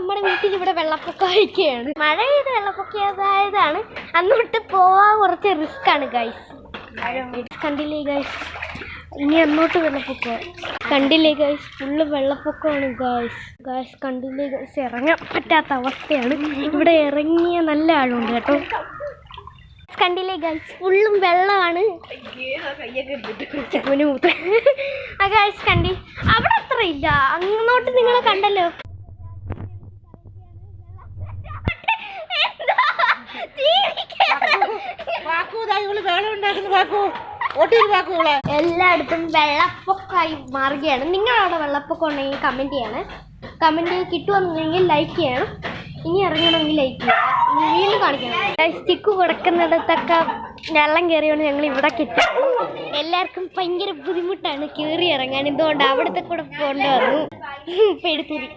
നമ്മുടെ വീട്ടിൽ ഇവിടെ വെള്ളപ്പൊക്കമൊക്കെയാണ്. മഴ പെയ്ത് വെള്ളപ്പൊക്കമായതാണ്. അന്നോട്ട് പോവാൻ കുറച്ച് റിസ്ക് ആണ് ഗൈസ്. കണ്ടില്ലേ ഗൈസ്, ഇനി അങ്ങോട്ട് വെള്ളപ്പൊക്കം കണ്ടില്ലേ ഗൈസ്, ഫുള്ള് വെള്ളപ്പൊക്കമാണ് ഗൈസ്. കണ്ടില്ലേ ഗൈസ്, ഇറങ്ങാൻ പറ്റാത്ത അവസ്ഥയാണ്. ഇവിടെ ഇറങ്ങിയ നല്ല ആളുണ്ട് കേട്ടോ. കണ്ടില്ലേ ഗൈസ്, ഫുള്ളും വെള്ളമാണ്. ആ ഗൈസ് കണ്ടി, അവിടെ അത്ര ഇല്ല, അങ്ങോട്ട് നിങ്ങൾ കണ്ടല്ലോ. എല്ലായിടത്തും വെള്ളപ്പൊക്കമായി മാറുകയാണ്. നിങ്ങളവിടെ വെള്ളപ്പൊക്കം ഉണ്ടെങ്കിൽ കമന്റ് ചെയ്യണം. കമന്റ് കിട്ടുമെന്നുണ്ടെങ്കിൽ ലൈക്ക് ചെയ്യണം. ഇനി ഇറങ്ങണമെങ്കിൽ ലൈക്ക് ചെയ്യണം. വീണ്ടും കാണിക്കണം. സ്റ്റിക്ക് കൊടുക്കുന്നിടത്തൊക്കെ വെള്ളം കയറിയോണ്ട് ഞങ്ങൾ ഇവിടെ കിട്ടും. എല്ലാവർക്കും ഭയങ്കര ബുദ്ധിമുട്ടാണ് കയറി ഇറങ്ങാൻ. എന്തുകൊണ്ട് അവിടുത്തെ കൂടെ പോകേണ്ടി വന്നു. ഇപ്പൊ എടുത്തിരി